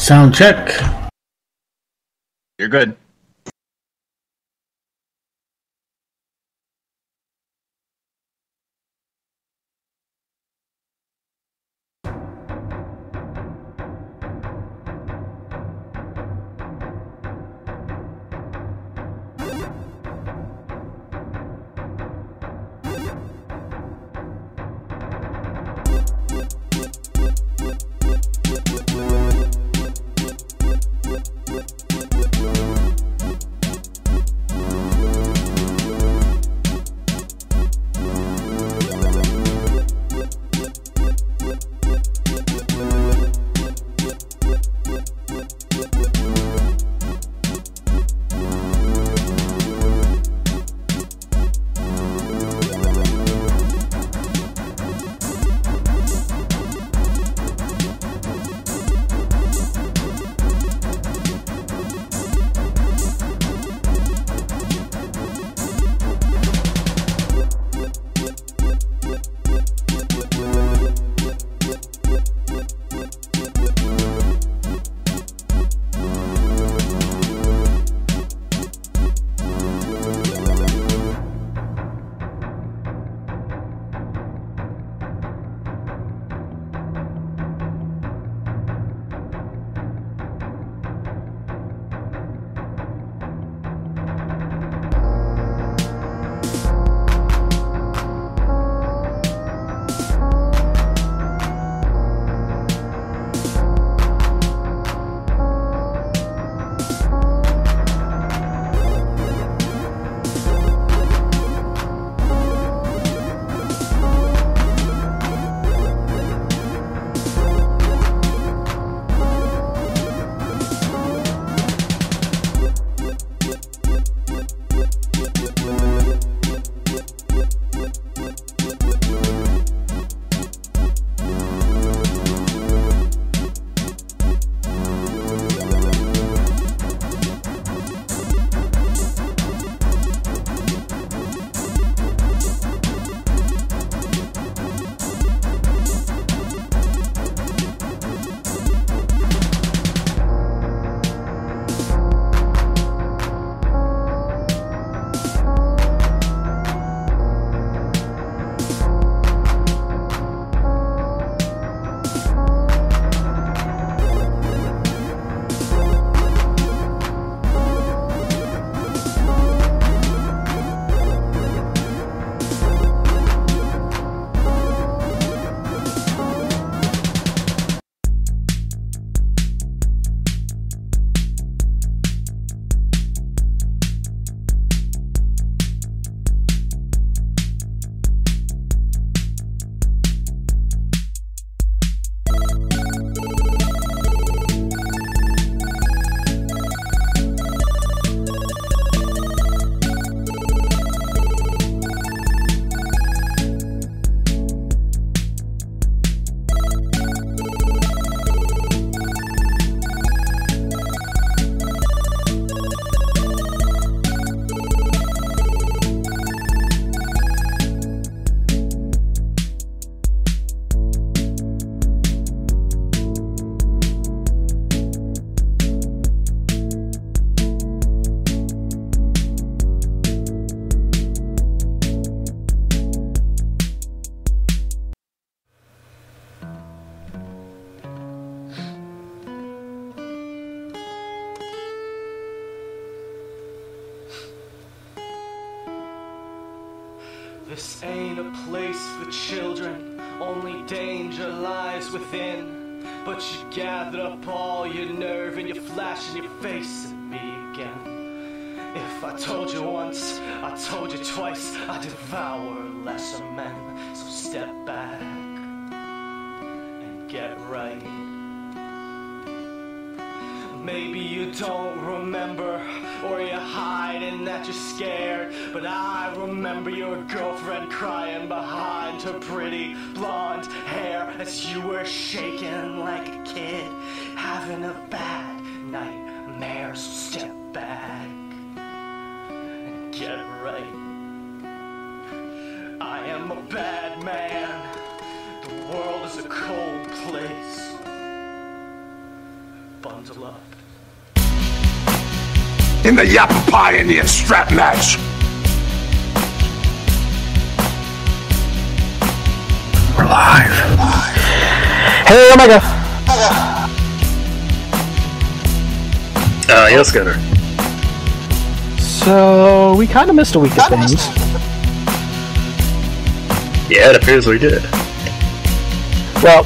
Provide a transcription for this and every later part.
Sound check. You're good. This ain't a place for children, only danger lies within. But you gathered up all your nerve and you're flashing your face at me again. If I told you once, I told you twice, I devour lesser men. So step back and get right. Maybe you don't remember, or you're hiding that you're scared, but I remember your girlfriend crying behind her pretty blonde hair as you were shaking like a kid, having a bad nightmare. So step back and get right. I am a bad man. The world is a cold place. bundle up. In the Yappa Pie Indian strap match. We're live. Hey, Omega. Yes, Gunner. So, we kind of missed a week of things. Yeah, it appears we did. Well,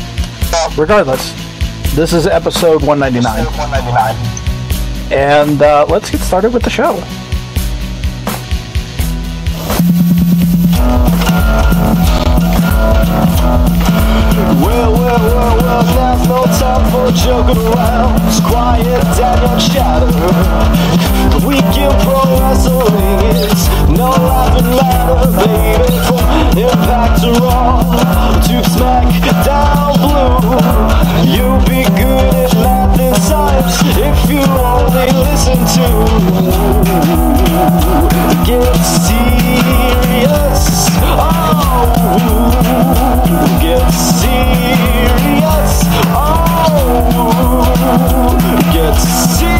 regardless, this is episode 199. And let's get started with the show. Well, now's no time for joking around. Just quiet down your chatter. Weekend pro wrestling is no laughing matter, baby. From Impact to Raw to SmackDown Blue, you'll be good at math and science if you only listen to Get Serious. Oh, Get Serious. Oh, Get Serious.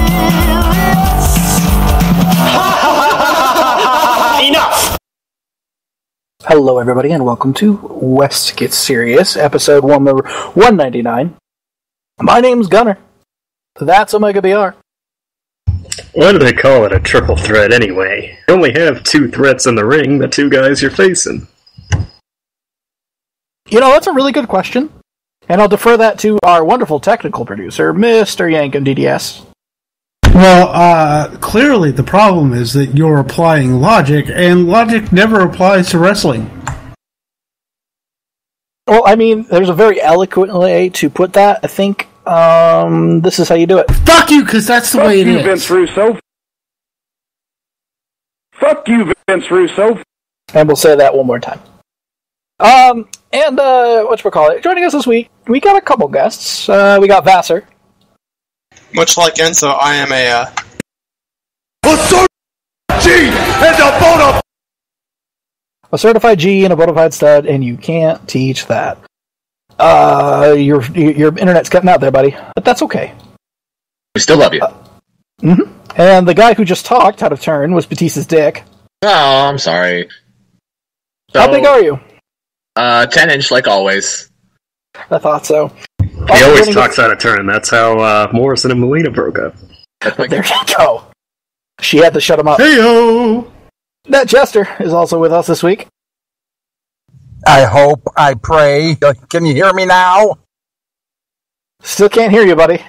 Enough. Hello, everybody, and welcome to West Gets Serious, episode 199. My name's Gunner. That's Omega BR. Why do they call it a triple threat anyway? You only have two threats in the ring, the two guys you're facing. You know, that's a really good question. And I'll defer that to our wonderful technical producer, Mr. Yankum DDS. Well, clearly the problem is that you're applying logic, and logic never applies to wrestling. Well, I mean, there's a very eloquent way to put that. I think this is how you do it. Fuck you, because that's the way it is. Vince Russo. Fuck you, Vince Russo. And we'll say that one more time. Whatchamacallit, joining us this week, we got a couple guests. We got Vassar. Much like Enzo, I am a, A certified G and a bona fide stud, and you can't teach that. Your internet's cutting out there, buddy. But that's okay. We still love you. And the guy who just talked out of turn was Batista's dick. Oh, I'm sorry. So, How big are you? 10-inch like always. I thought so. He always talks out of turn. That's how Morrison and Molina broke up. There you go. She had to shut him up. Heyo! Nat Chester is also with us this week. I hope, I pray. Can you hear me now? Still can't hear you, buddy.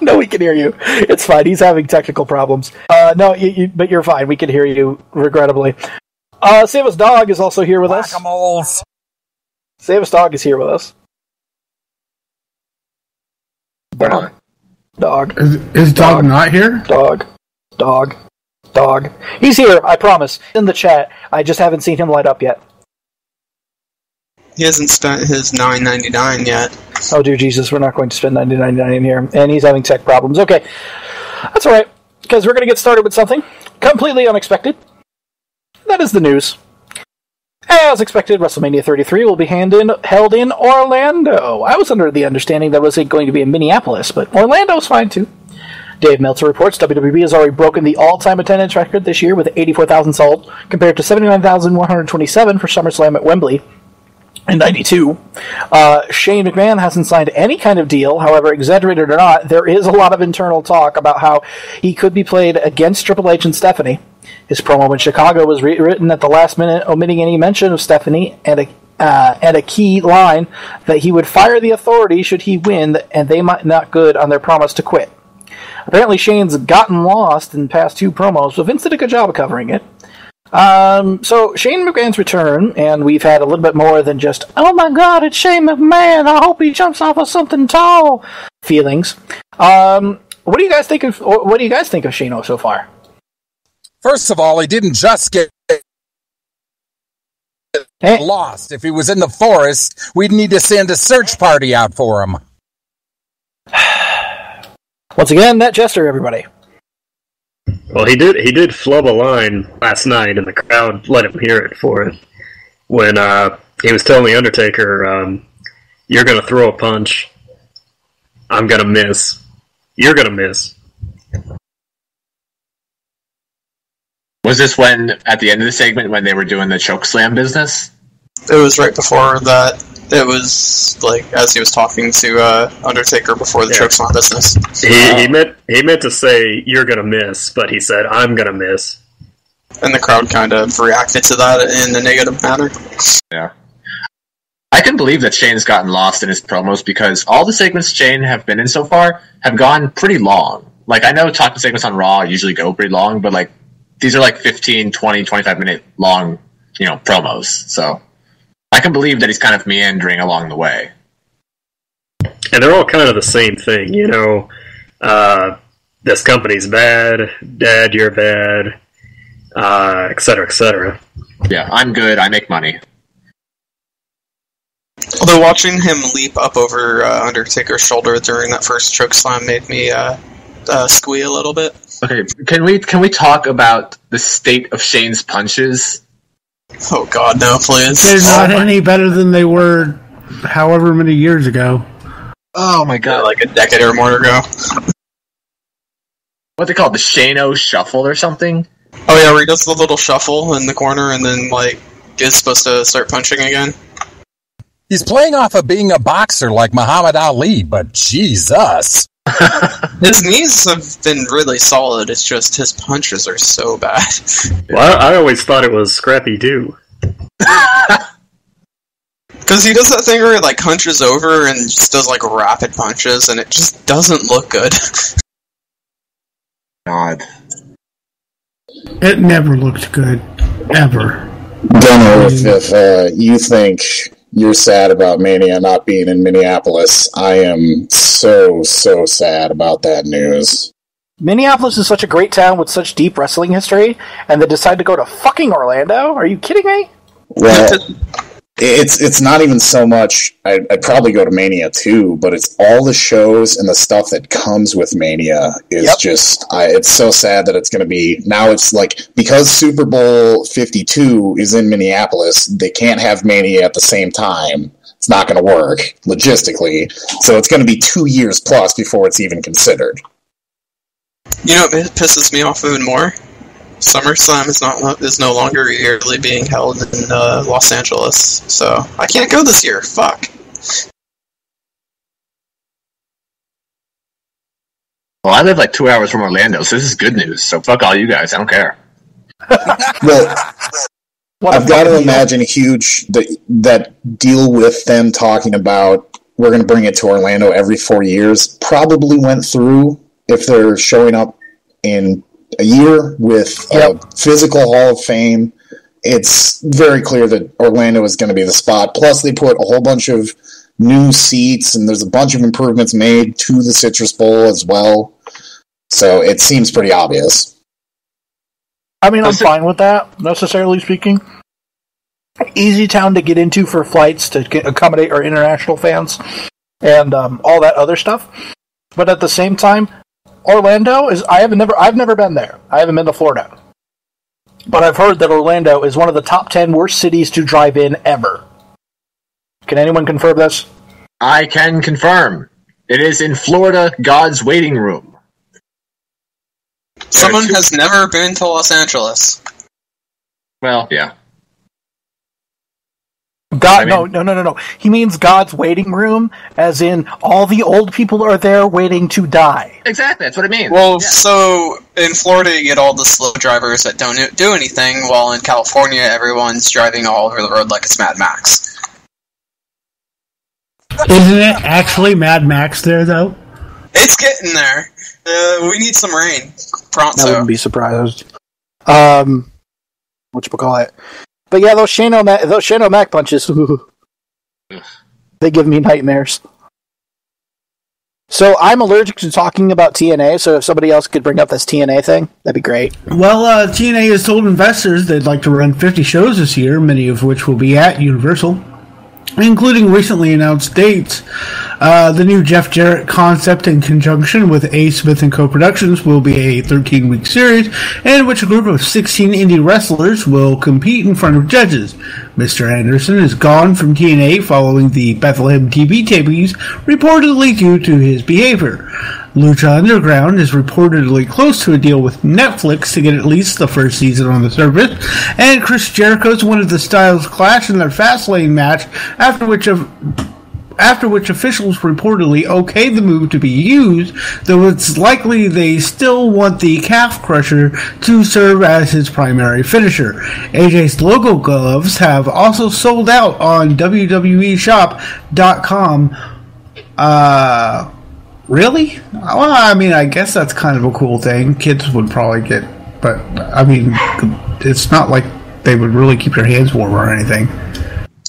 No, we can hear you. It's fine. He's having technical problems. No, but you're fine. We can hear you, regrettably. Samus Dog is also here with us. Whack-a-moles. Samus Dog is here with us. Dog. Is Dog not here? Dog. He's here, I promise. In the chat. I just haven't seen him light up yet. he hasn't spent his $9.99 yet. Oh, dear Jesus, we're not going to spend $9.99 in here. And he's having tech problems. Okay. That's alright, because we're going to get started with something completely unexpected. That is the news. As expected, WrestleMania 33 will be held in Orlando. I was under the understanding that it was going to be in Minneapolis, but Orlando's fine too. Dave Meltzer reports WWE has already broken the all-time attendance record this year with 84,000 sold, compared to 79,127 for SummerSlam at Wembley in 92. Shane McMahon hasn't signed any kind of deal. However, exaggerated or not, there is a lot of internal talk about how he could be played against Triple H and Stephanie. His promo in Chicago was rewritten at the last minute, omitting any mention of Stephanie and a key line that he would fire the Authority should he win, and they might not good on their promise to quit. Apparently Shane's gotten lost in past two promos, but Vince did a good job of covering it. So Shane McMahon's return, and we've had a little bit more than just, oh my god, it's Shane McMahon, I hope he jumps off of something tall feelings. What do you guys think of Shane so far? First of all, he didn't just get lost. If he was in the forest, we'd need to send a search party out for him. Once again, Nat Chester, everybody. Well, he did flub a line last night, and the crowd let him hear it for it. When he was telling The Undertaker, you're going to throw a punch, I'm gonna miss. You're gonna miss. Was this when, at the end of the segment, when they were doing the choke slam business? It was right before that. It was like as he was talking to Undertaker before the chokeslam business. He meant to say you're gonna miss, but he said I'm gonna miss. And the crowd kind of reacted to that in a negative manner. Yeah. I can believe that Shane's gotten lost in his promos because all the segments Shane have been in so far have gone pretty long. Like, I know talking segments on Raw usually go pretty long, but like these are like 15, 20, 25 minute long, promos. So I can believe that he's kind of meandering along the way. And they're all kind of the same thing, this company's bad, Dad, you're bad, et cetera, et cetera. Yeah, I'm good, I make money. Although watching him leap up over Undertaker's shoulder during that first chokeslam made me squeal a little bit. Okay, can we talk about the state of Shane's punches? Oh God, no, please. They're not any better than they were however many years ago. Oh my God. Yeah, like a decade or more ago. What they call it, the Shane-O shuffle or something? Oh yeah, where he does the little shuffle in the corner and then is supposed to start punching again. He's playing off of being a boxer like Muhammad Ali, but Jesus. His knees have been really solid, it's just his punches are so bad. Well, I always thought it was Scrappy Doo. Because he does that thing where he hunches over and just does rapid punches and it just doesn't look good. God. It never looked good. Ever. Don't know if you think you're sad about Mania not being in Minneapolis. I am so sad about that news. Minneapolis is such a great town with such deep wrestling history, and they decide to go to fucking Orlando? Are you kidding me? Well, it's not even so much. I'd probably go to Mania too, but it's all the shows and the stuff that comes with Mania is just. It's so sad that it's going to be now. It's because Super Bowl 52 is in Minneapolis, they can't have Mania at the same time. It's not going to work logistically, so it's going to be 2 years plus before it's even considered. You know what pisses me off even more? SummerSlam is no longer yearly being held in Los Angeles, so I can't go this year. Fuck. Well, I live 2 hours from Orlando, so this is good news. So fuck all you guys. I don't care. Well, I've got to imagine that deal with them talking about we're going to bring it to Orlando every 4 years probably went through if they're showing up in a year with a physical Hall of Fame. It's very clear that Orlando is going to be the spot. Plus, they put a whole bunch of new seats, and there's a bunch of improvements made to the Citrus Bowl as well. So it seems pretty obvious. I mean, I'm fine with that, necessarily speaking. Easy town to get into for flights to accommodate our international fans and all that other stuff. But at the same time, Orlando is. I've never been there. I haven't been to Florida, but I've heard that Orlando is one of the top 10 worst cities to drive in ever. Can anyone confirm this? I can confirm. It is in Florida, God's waiting room. Someone has never been to Los Angeles. Well, yeah. No. He means God's waiting room, as in all the old people are there waiting to die. Exactly, that's what it means. Well, so in Florida you get all the slow drivers that don't do anything, while in California everyone's driving all over the road like it's Mad Max. Isn't it actually Mad Max there, though? It's getting there. We need some rain. Pronto. I wouldn't be surprised. Whatchamacallit. But yeah, those Shane O'Mac punches, they give me nightmares. So I'm allergic to talking about TNA, so if somebody else could bring up this TNA thing, that'd be great. Well, TNA has told investors they'd like to run 50 shows this year, many of which will be at Universal, including recently announced dates. The new Jeff Jarrett concept, in conjunction with A. Smith & Co. Productions, will be a 13-week series in which a group of 16 indie wrestlers will compete in front of judges. Mr. Anderson is gone from TNA following the Bethlehem TV tapings, reportedly due to his behavior. Lucha Underground is reportedly close to a deal with Netflix to get at least the first season on the service, and Chris Jericho's wanted the styles clash in their Fastlane match, after which officials reportedly okayed the move to be used, though it's likely they still want the calf crusher to serve as his primary finisher. AJ's logo gloves have also sold out on WWEshop.com. Really? Well, I mean, I guess that's kind of a cool thing. Kids would probably get, but I mean, it's not like they would really keep their hands warm or anything.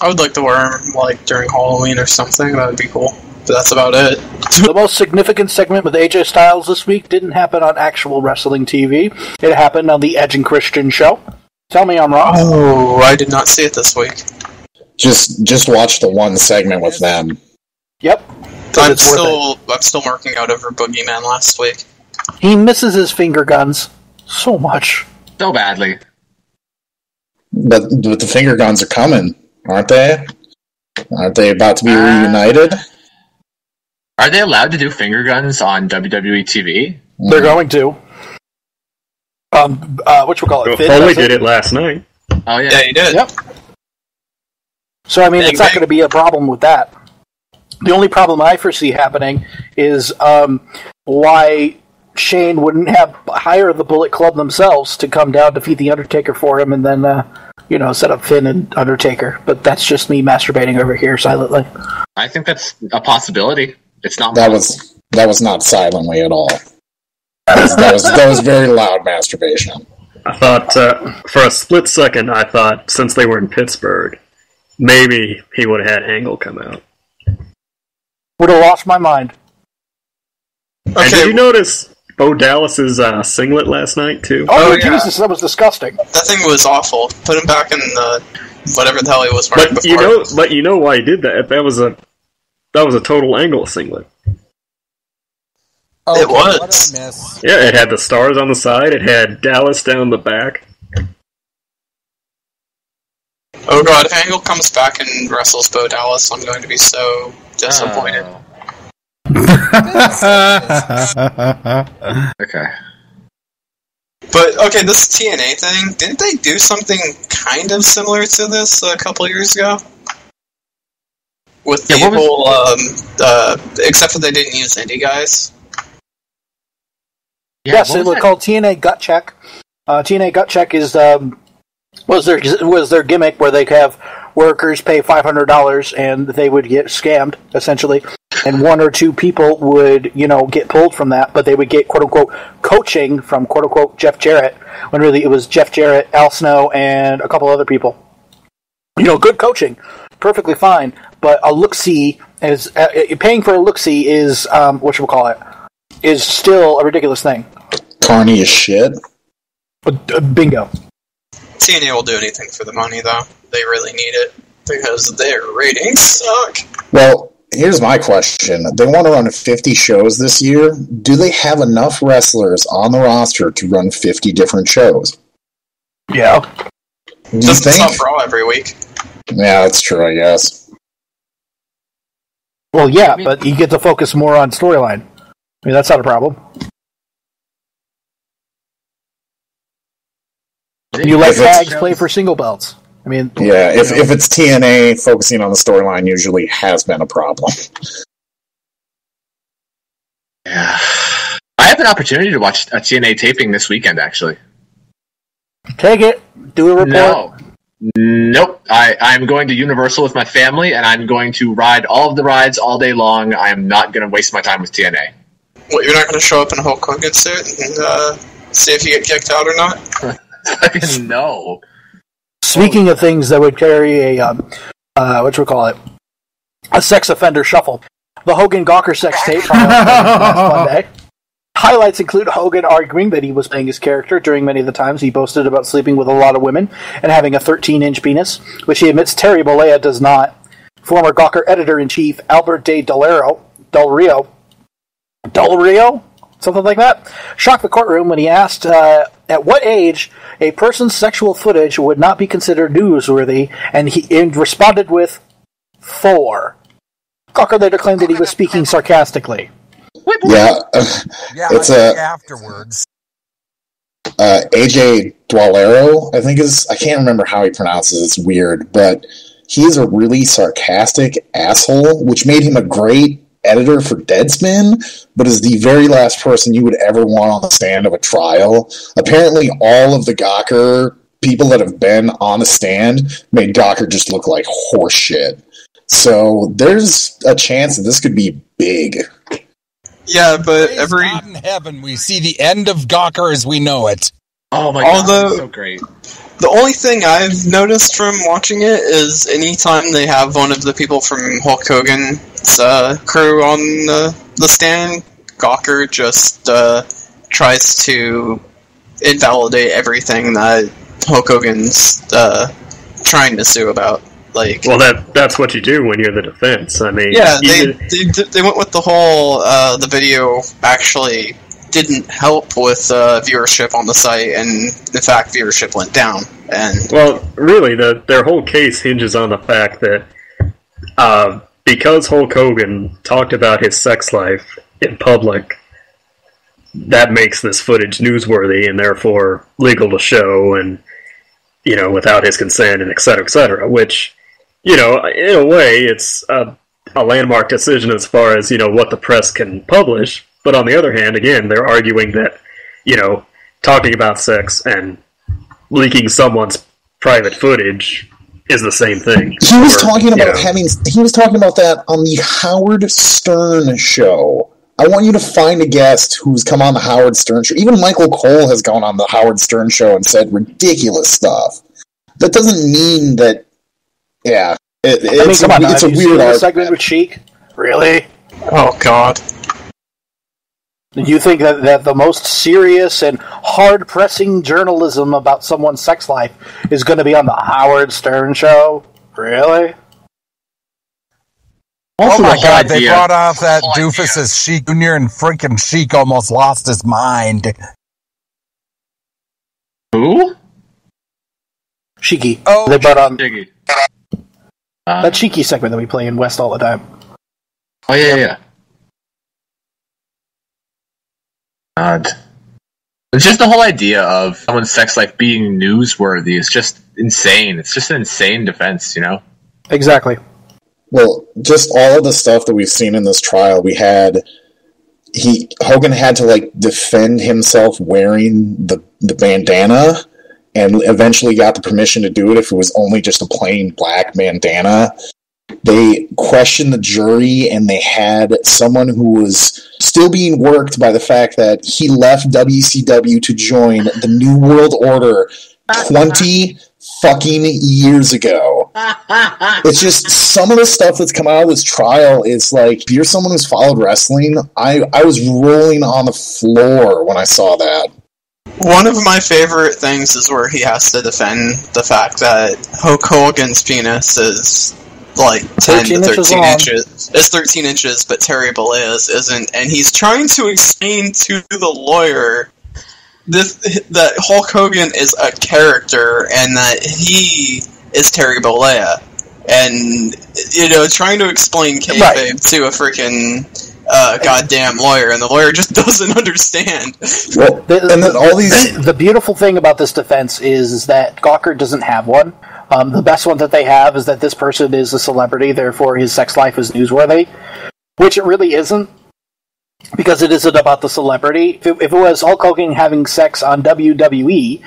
I would like to wear them, like, during Halloween or something. That would be cool. But that's about it. The most significant segment with AJ Styles this week didn't happen on actual wrestling TV. It happened on the Edge and Christian show. Tell me I'm wrong. Oh, I did not see it this week. Just watch the one segment with them. Yep. I'm still marking out over Boogeyman last week. He misses his finger guns so much. So badly. But the finger guns are coming, aren't they? Aren't they about to be reunited? Are they allowed to do finger guns on WWE TV? They're going to. Whatchamacallit? Foley did it last night. Oh, yeah. Yeah, he did. Yep. So, I mean, it's not going to be a problem with that. The only problem I foresee happening is why Shane wouldn't hire the Bullet Club themselves to come down, defeat the Undertaker for him, and then set up Finn and Undertaker. But that's just me masturbating over here silently. I think that's a possibility. It's not. That was not silently at all. That was very loud masturbation. I thought for a split second, I thought since they were in Pittsburgh, maybe he would have had Angle come out. Would have lost my mind. Okay. And did you notice Bo Dallas's singlet last night too? Oh, yeah. Jesus, that was disgusting. That thing was awful. Put him back in the whatever the hell he was wearing before. But you know why he did that? That was a total Angle singlet. Oh, It was. What did I miss? Yeah, it had the stars on the side. It had Dallas down the back. Oh god, if Angle comes back and wrestles Bo Dallas, I'm going to be so disappointed. Okay. But, okay, this TNA thing, didn't they do something kind of similar to this a couple years ago? With the whole, except for they didn't use indie guys. Yeah, Yes, it was called TNA Gut Check. TNA Gut Check is was their gimmick where they have workers pay $500 and they would get scammed essentially, and one or two people would get pulled from that, but they would get quote unquote coaching from quote unquote Jeff Jarrett when really it was Jeff Jarrett, Al Snow, and a couple other people. Good coaching, perfectly fine, but a look-see is paying for a look-see is is still a ridiculous thing. Carney is shit. Bingo. TNA will do anything for the money, though. They really need it, because their ratings suck. Well, here's my question. They want to run 50 shows this year. Do they have enough wrestlers on the roster to run 50 different shows? Yeah. Do you Doesn't think? sub Raw every week. Yeah, that's true, I guess. Well, yeah, but you get to focus more on storyline. I mean, that's not a problem. You let tags play for single belts. I mean, Yeah, if it's TNA, focusing on the storyline usually has been a problem. Yeah. I have an opportunity to watch a TNA taping this weekend, actually. take it, do a report. No. Nope. I'm going to Universal with my family, and I'm going to ride all of the rides all day long. I am not going to waste my time with TNA. What, you're not going to show up in a Hulk Hogan suit and see if you get kicked out or not? No. Speaking of things that would carry a sex offender shuffle, the Hogan Gawker sex tape last Monday. Highlights include Hogan arguing that he was playing his character during many of the times he boasted about sleeping with a lot of women and having a 13-inch penis, which he admits Terry Bollea does not. Former Gawker editor-in-chief Albert Del Rio, something like that, shocked the courtroom when he asked at what age a person's sexual footage would not be considered newsworthy, and he responded with 4. Gawker later claimed that he was speaking sarcastically. Yeah, it's afterwards. AJ Dwalero, I think I can't remember how he pronounces it, it's weird, but he's a really sarcastic asshole, which made him a great editor for Deadspin, but is the very last person you would ever want on the stand of a trial. Apparently, all of the Gawker people that have been on the stand made Gawker just look like horse shit. So there's a chance that this could be big. Yeah, but Praise God in heaven, we see the end of Gawker as we know it. Oh my god, that's so great. The only thing I've noticed from watching it is anytime they have one of the people from Hulk Hogan's crew on the stand, Gawker just tries to invalidate everything that Hulk Hogan's trying to sue about. Like, well, that's what you do when you're the defense. I mean, yeah, they went with the whole the video actually didn't help with viewership on the site, and in fact, viewership went down. And well, really, their whole case hinges on the fact that because Hulk Hogan talked about his sex life in public, that makes this footage newsworthy and therefore legal to show, and without his consent, and et cetera, which, in a way, it's a landmark decision as far as, what the press can publish. But on the other hand, again, they're arguing that, talking about sex and leaking someone's private footage is the same thing. He was talking about that on the Howard Stern show. I want you to find a guest who's come on the Howard Stern show. Even Michael Cole has gone on the Howard Stern show and said ridiculous stuff. That doesn't mean that. Yeah, it's a weird argument. Segment with Sheik, really? Oh God. You think that the most serious and hard-pressing journalism about someone's sex life is going to be on the Howard Stern show? Really? Oh my God, they brought off that doofus as Sheik Jr. and freaking Sheik almost lost his mind. Who? Sheiky. Oh, they brought on Sheiky. That Sheiky segment that we play in West all the time. Oh, yeah. God. It's just the whole idea of someone's sex life being newsworthy is just insane. It's just an insane defense, Exactly. Well, just all of the stuff that we've seen in this trial, Hogan had to defend himself wearing the bandana, and eventually got the permission to do it if it was only just a plain black bandana. They questioned the jury, and they had someone who was still being worked by the fact that he left WCW to join the New World Order 20 fucking years ago. It's just some of the stuff that's come out of this trial is if you're someone who's followed wrestling, I was rolling on the floor when I saw that. One of my favorite things is where he has to defend the fact that Hulk Hogan's penis is 10 to 13 inches. It's 13 inches, but Terry Bollea's isn't, and he's trying to explain to the lawyer that Hulk Hogan is a character and that he is Terry Bollea, and trying to explain kayfabe to a freaking goddamn lawyer, and the lawyer just doesn't understand. Well, the beautiful thing about this defense is that Gawker doesn't have one. The best one that they have is that this person is a celebrity, therefore his sex life is newsworthy, which it really isn't. Because it isn't about the celebrity. If it was Hulk Hogan having sex on WWE,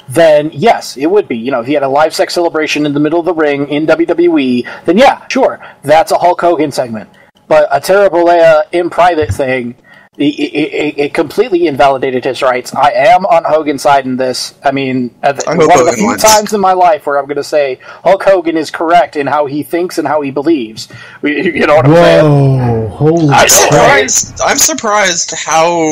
then yes, it would be. If he had a live sex celebration in the middle of the ring in WWE, then yeah, sure, that's a Hulk Hogan segment. But a Terry Bollea in private thing, it completely invalidated his rights. I am on Hogan's side in this. I mean, one of the few times in my life where I'm going to say Hulk Hogan is correct in how he thinks and how he believes. You know what I'm saying? Holy I'm surprised how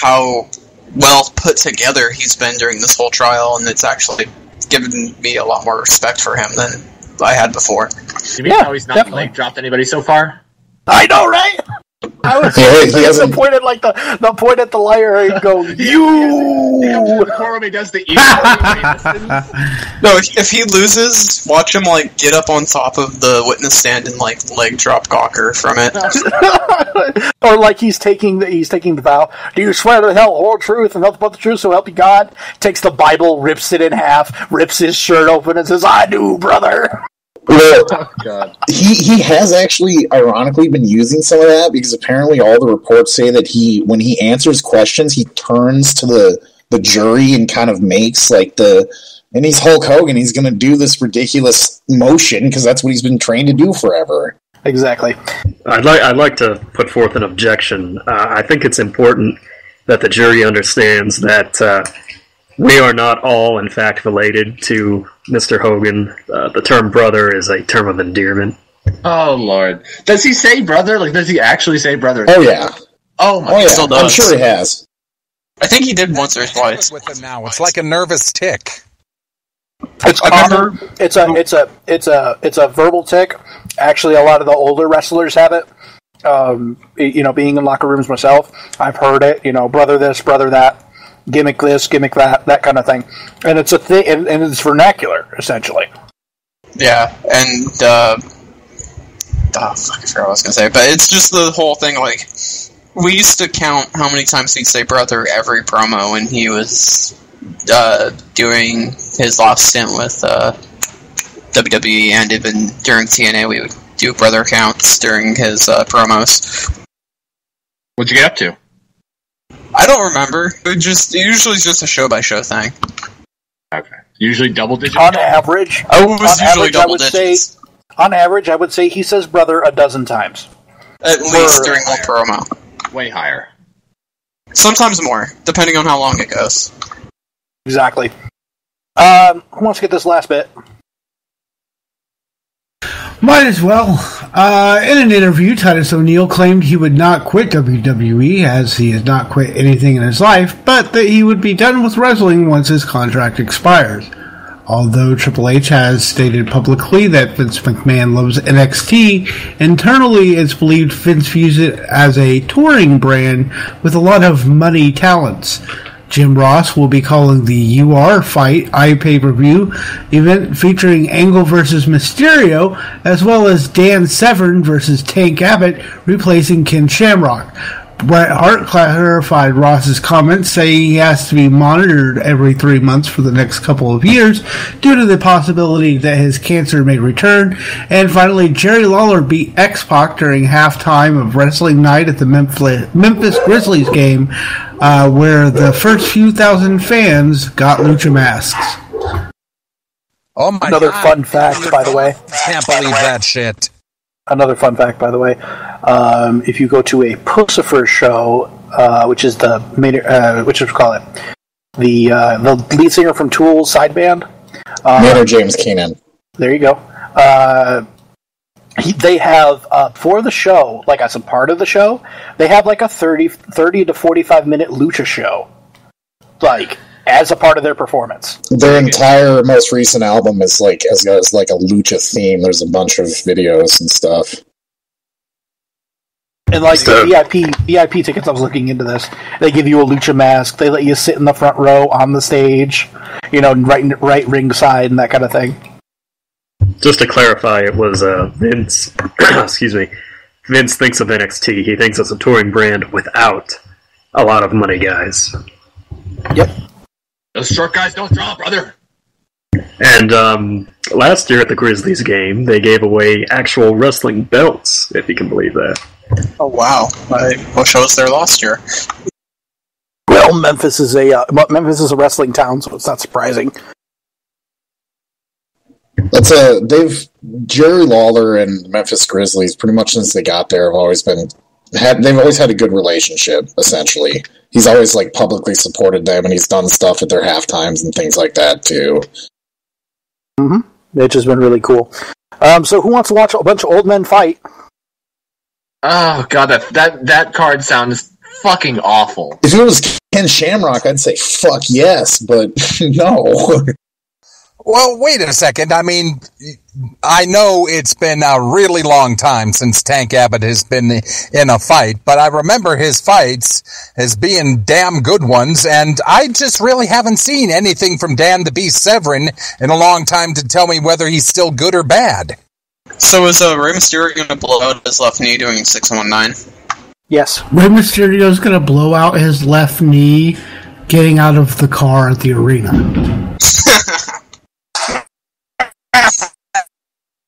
how well put together he's been during this whole trial, and it's actually given me a lot more respect for him than I had before. You mean how he's not leg dropped anybody so far? I know, right? I was the point at the point at the lyre and go, you. He does the No, if he loses, watch him get up on top of the witness stand and leg drop Gawker from it. Or he's taking the vow. Do you swear to the whole truth and nothing but the truth, so help you God? Takes the Bible, rips it in half, rips his shirt open, and says, "I do, brother." Well, oh, God. He has actually, ironically, been using some of that because apparently all the reports say that when he answers questions, he turns to the jury and kind of makes and he's Hulk Hogan. He's going to do this ridiculous motion because that's what he's been trained to do forever. Exactly. I'd like to put forth an objection. I think it's important that the jury understands that we are not all, in fact, related to Mr. Hogan. The term brother is a term of endearment. Oh, Lord. Does he say brother? Does he actually say brother? Oh, yeah. Oh, my God. I'm sure he has. I think he did once or twice. With him now. It's like a nervous tick. It's common. It's a verbal tick. Actually, a lot of the older wrestlers have it. Being in locker rooms myself, I've heard it. Brother this, brother that. Gimmick this, gimmick that kind of thing, and it's a thing, and it's vernacular essentially. Yeah, and I forgot what I was gonna say, but it's just the whole thing. We used to count how many times he'd say "brother" every promo when he was doing his last stint with WWE, and even during TNA, we would do brother counts during his promos. What'd you get up to? I don't remember. Usually it's just a show-by-show thing. Okay. Usually double digits? On average. Double digits. On average, I would say he says brother a dozen times. At least during the promo. Way higher. Sometimes more, depending on how long it goes. Exactly. Who wants to get this last bit? Might as well. In an interview, Titus O'Neil claimed he would not quit WWE, as he has not quit anything in his life, but that he would be done with wrestling once his contract expires. Although Triple H has stated publicly that Vince McMahon loves NXT, internally it's believed Vince views it as a touring brand with a lot of money talents. Jim Ross will be calling the UR Fight iPay-per-view event featuring Angle vs. Mysterio, as well as Dan Severn vs. Tank Abbott, replacing Ken Shamrock. Bret Hart clarified Ross's comments, saying he has to be monitored every 3 months for the next couple of years due to the possibility that his cancer may return. And finally, Jerry Lawler beat X-Pac during halftime of Wrestling Night at the Memphis Grizzlies game, where the first few thousand fans got lucha masks. Oh my Another God. fun fact, by the way. Can't believe that shit. Another fun fact, by the way. If you go to a Pussifer show, which is the lead singer from Tool's side band, Maynard James Keenan. There you go. They have for the show, as a part of the show, they have a 30 to 45 minute lucha show, as a part of their performance. Their entire most recent album is has a lucha theme. There's a bunch of videos and stuff. And the VIP tickets, I was looking into this. They give you a lucha mask. They let you sit in the front row on the stage, right ringside and that kind of thing. Just to clarify, it was Vince. Excuse me. Vince thinks of NXT. He thinks it's a touring brand without a lot of money, guys. Yep. Those short guys don't draw, brother. And last year at the Grizzlies game, they gave away actual wrestling belts, if you can believe that. Oh, wow. What show was there last year? Well, Memphis is a wrestling town, so it's not surprising. Jerry Lawler and Memphis Grizzlies, pretty much since they got there, they've always had a good relationship, essentially. He's always publicly supported them, and he's done stuff at their halftimes and things like that too. Mm-hmm. It's just been really cool. So who wants to watch a bunch of old men fight? Oh god, that card sounds fucking awful. If it was Ken Shamrock, I'd say fuck yes, but no. Well, wait a second. I mean, I know it's been a really long time since Tank Abbott has been in a fight, but I remember his fights as being damn good ones, and I just really haven't seen anything from Dan the Beast Severin in a long time to tell me whether he's still good or bad. So is Rey Mysterio going to blow out his left knee doing 619? Yes. Rey Mysterio's going to blow out his left knee getting out of the car at the arena.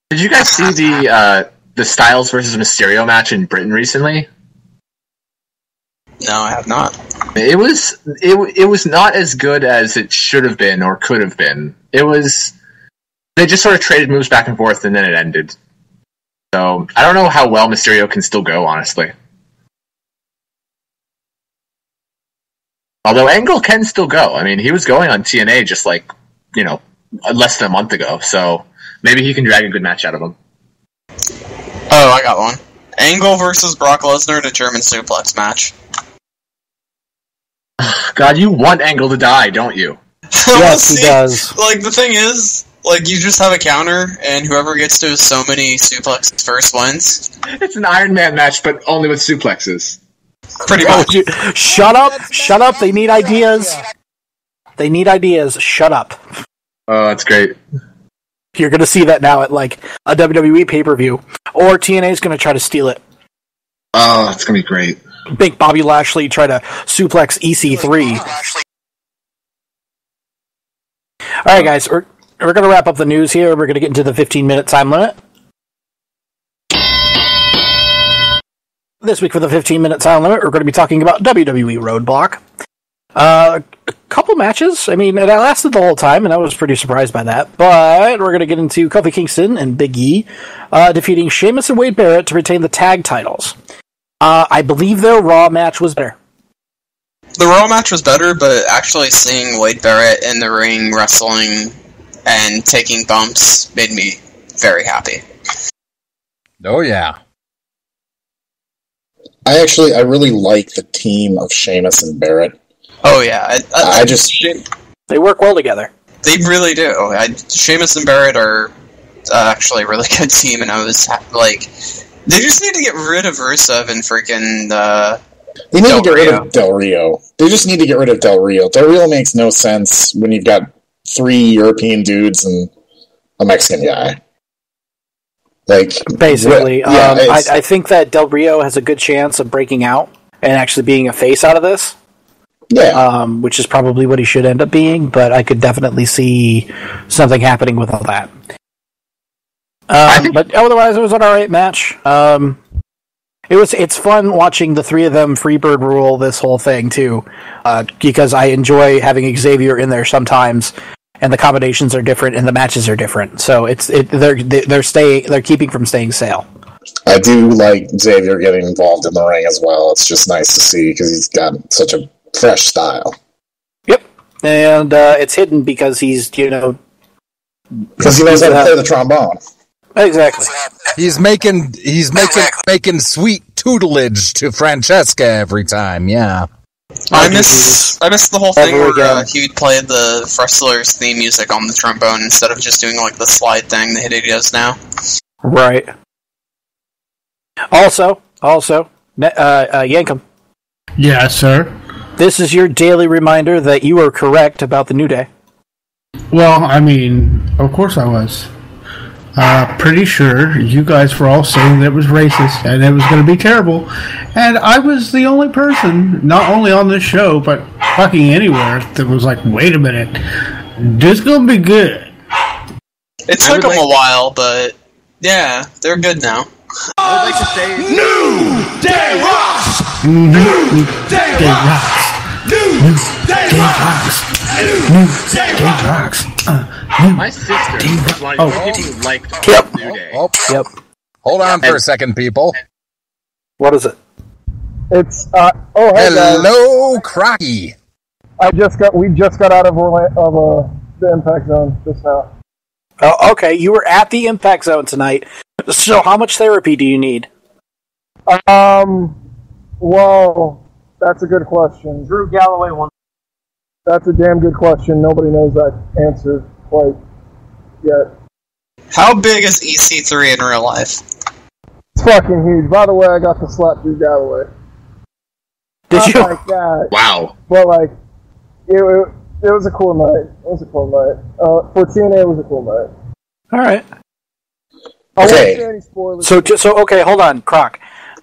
Did you guys see the Styles versus Mysterio match in Britain recently? No, I have not. It was not as good as it should have been or could have been. They just sort of traded moves back and forth and then it ended. So I don't know how well Mysterio can still go, honestly. Although Angle can still go. I mean, he was going on TNA just less than a month ago, so maybe he can drag a good match out of him. Oh, I got one. Angle versus Brock Lesnar in a German suplex match. God, you want Angle to die, don't you? Yes, he does. Like, the thing is, you just have a counter, and whoever gets to so many suplexes first wins. It's an Iron Man match, but only with suplexes. Pretty much. Shut up, they need ideas. Shut up. Oh, that's great. You're going to see that now at, a WWE pay-per-view. Or TNA's going to try to steal it. Oh, that's going to be great. Make Bobby Lashley try to suplex EC3. Alright, guys, we're going to wrap up the news here. We're going to get into the 15-minute time limit. This week for the 15-minute time limit, we're going to be talking about WWE Roadblock. A couple matches. I mean, it lasted the whole time, and I was pretty surprised by that. But we're going to get into Kofi Kingston and Big E defeating Sheamus and Wade Barrett to retain the tag titles. I believe their Raw match was better. The Raw match was better, but actually seeing Wade Barrett in the ring wrestling and taking bumps made me very happy. Oh, yeah. I really like the team of Sheamus and Barrett. Oh, yeah. They work well together. They really do. Sheamus and Barrett are actually a really good team, and I was they just need to get rid of Rusev and freaking they need to get rid of Del Rio. They just need to get rid of Del Rio. Del Rio makes no sense when you've got 3 European dudes and a Mexican guy. Basically, I think that Del Rio has a good chance of breaking out and actually being a face out of this. Yeah. Which is probably what he should end up being, but I could definitely see something happening with all that. But otherwise, it was an alright match. It's fun watching the 3 of them Freebird rule this whole thing too, because I enjoy having Xavier in there sometimes, and the combinations are different and the matches are different. So they're keeping from staying stale. I do like Xavier getting involved in the ring as well. It's just nice to see because he's got such a fresh style. Yep, and it's hidden because he's because he knows how to play the trombone. Exactly. He's making sweet tutelage to Francesca every time. Yeah. I miss the whole thing where he'd play the wrestler's theme music on the trombone instead of just doing the slide thing that he does now. Right. Also, Yankum. Yes, sir. This is your daily reminder that you were correct about the New Day. Well, I mean, of course I was. Pretty sure you guys were all saying that it was racist and it was going to be terrible. And I was the only person, not only on this show, but fucking anywhere, that was like, wait a minute, this is going to be good. It took them a while, but yeah, they're good now. I would like to say New Day Rocks! New Day Rocks! New Day Rocks! New Day Rocks! My sister liked New Day. Yep. Hold on for a second, people. What is it? It's hey hello, guys. Crocky. We just got out of the Impact Zone just now. Oh, okay. You were at the Impact Zone tonight. So, how much therapy do you need? Well, that's a good question. Drew Galloway won. That's a damn good question. Nobody knows that answer quite yet. How big is EC3 in real life? It's fucking huge. By the way, I got to slap Drew Galloway. Did you? Like that. Wow. But like, it was a cool night. It was a cool night. For TNA, it was a cool night. All right. I won't Okay. say any spoilers. So okay, hold on, Croc.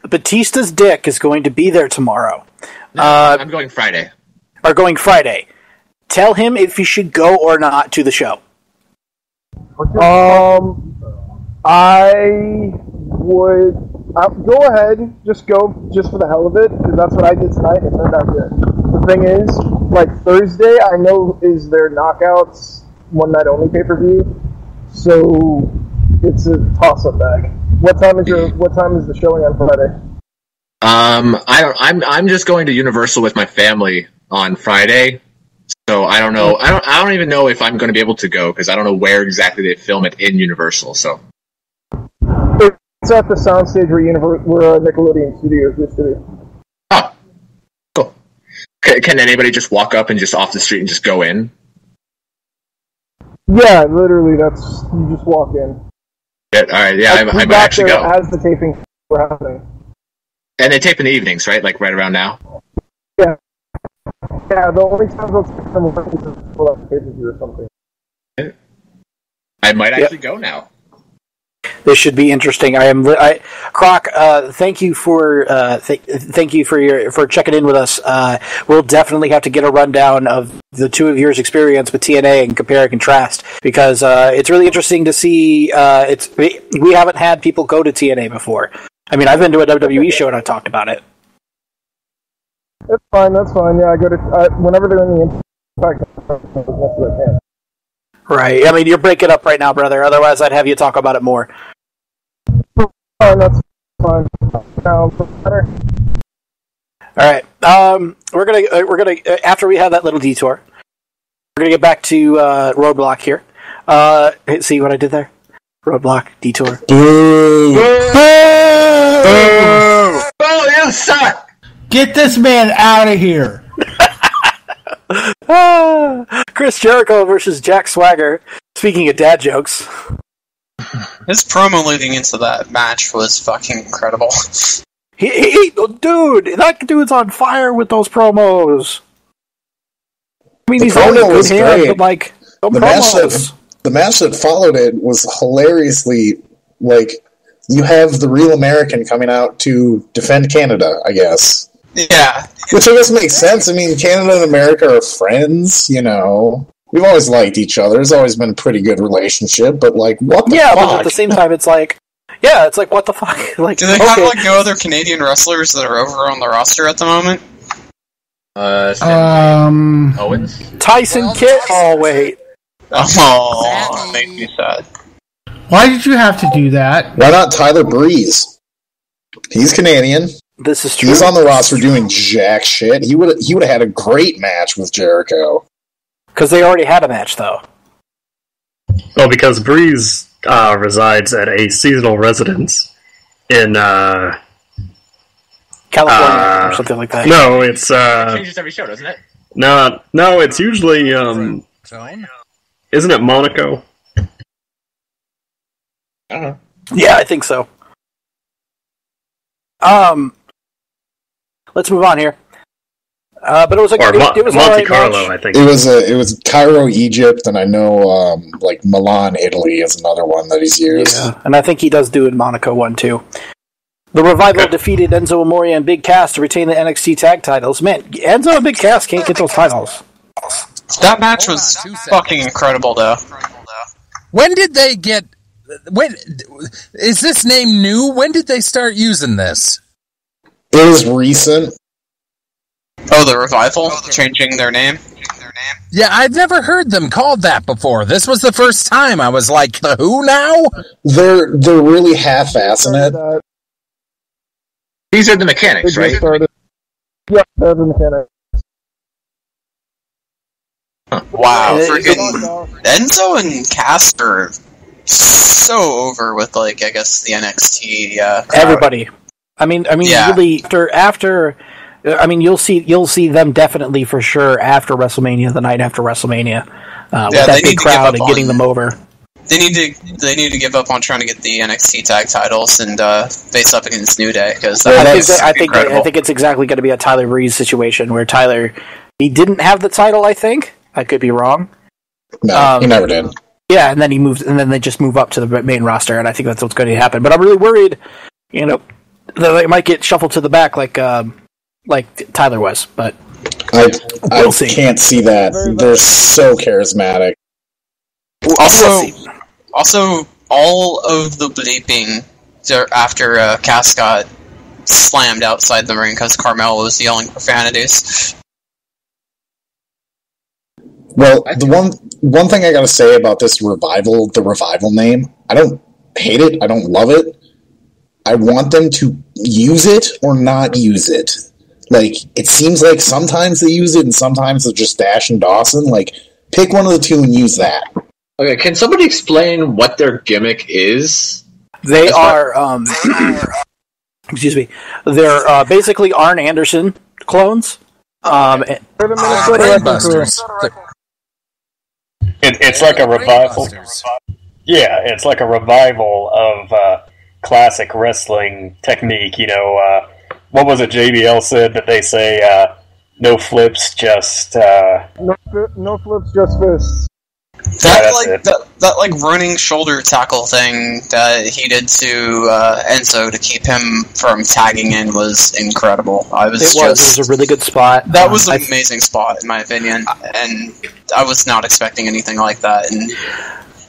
Batista's dick is going to be there tomorrow. I'm going Friday. Or going Friday. Tell him if he should go or not to the show. I would go ahead, just go just for the hell of it, because that's what I did tonight, and it turned out good. The thing is, like Thursday, I know is their Knockouts one night only pay-per-view, so it's a toss-up bag. What time is the showing on Friday? I'm just going to Universal with my family on Friday, so I don't know. I don't even know if I'm going to be able to go because I don't know where exactly they film it in Universal. So It's at the soundstage where Nickelodeon Studios used to be. oh, cool. Can anybody just walk up and just off the street and just go in? Yeah, literally, you just walk in. Yeah, all right, yeah, I might actually go. As the taping were happening. And they tape in the evenings, right? Like right around now. Yeah. Yeah, the only time they'll take them away is for like pay-per-view or something. I might actually go now. This should be interesting. Croc. Thank you for thank you for checking in with us. We'll definitely have to get a rundown of the two of yours experience with TNA and compare and contrast because it's really interesting to see. We haven't had people go to TNA before. I mean, I've been to a WWE show and I talked about it. That's fine. Yeah, I go to whenever they're in the Impact as much as I can. Right. I mean, you're breaking up right now, brother. Otherwise, I'd have you talk about it more. That's fine. Now, better. All right. We're gonna after we have that little detour, we're gonna get back to Roadblock here. See what I did there? Roadblock detour. Boo! Oh, you suck! Get this man out of here. Chris Jericho versus Jack Swagger. Speaking of dad jokes, His promo leading into that match was fucking incredible. dude, that dude's on fire with those promos. I mean, The he's only promo good was hand, great. but like the match that followed it was hilariously like you have the real American coming out to defend Canada, I guess. Yeah. Which I guess makes sense. I mean, Canada and America are friends, you know. We've always liked each other. It's always been a pretty good relationship, but like, what the fuck? But at the same time, it's like, what the fuck? Like, Do they have like no other Canadian wrestlers that are over on the roster at the moment? Owens? Tyson Kidd. Oh, wait. Oh, that makes me sad. Why did you have to do that? Why not Tyler Breeze? He's Canadian. This is true. He's on the roster doing jack shit. He would have had a great match with Jericho. Because they already had a match, though. Well, because Breeze resides at a seasonal residence in California or something like that. No, it's It changes every show, doesn't it? no, it's usually isn't it Monaco? I don't know. Yeah, I think so. Let's move on here. But it was like it was Monte all right Carlo, match. I think. It was Cairo, Egypt, and I know like Milan, Italy is another one that he's used. Yeah, and I think he does do in Monaco one too. The Revival defeated Enzo Amore and Big Cass to retain the NXT tag titles. Man, Enzo and Big Cass can't get those titles. That match was fucking incredible, though. When did they get... When is this name new? When did they start using this? It was recent. Oh, the Revival? Changing their name? Yeah, I've never heard them called that before. This was the first time. I was like, the who now? They're really half-assing it. These are the mechanics, right? Yeah, they're the mechanics. Wow, freaking Enzo and Cass are so over with, like, I guess the NXT crowd. Everybody. I mean, Yeah. really after. I mean, you'll see them definitely for sure after WrestleMania, the night after WrestleMania, with that they need big to crowd give and up getting them over. They need to give up on trying to get the NXT tag titles and face up against New Day, because I think it's exactly going to be a Tyler Breeze situation where Tyler, he didn't have the title. I think I could be wrong. No, he never did. Yeah, and then he moves, and then they just move up to the main roster, and I think that's what's going to happen. But I'm really worried, that they might get shuffled to the back like Tyler was. But I see. Can't see that. They're so charismatic. Also, all of the bleeping after Cass got slammed outside the ring because Carmel was yelling profanities. Well, the one thing I gotta say about this revival, the revival name, I don't hate it, I don't love it. I want them to use it or not use it. Like, it seems like sometimes they use it and sometimes they're just Dash and Dawson. Like, pick one of the two and use that. Okay, can somebody explain what their gimmick is? They are, excuse me, they're basically Arn Anderson clones. They're the Minnesota Brainbusters. It's like a revival. Yeah, it's like a revival of classic wrestling technique. What was it JBL said that they say, no flips, just... No flips, just fists. That running shoulder tackle thing that he did to Enzo to keep him from tagging in was incredible. It was a really good spot. That was an amazing spot, in my opinion, and I was not expecting anything like that. And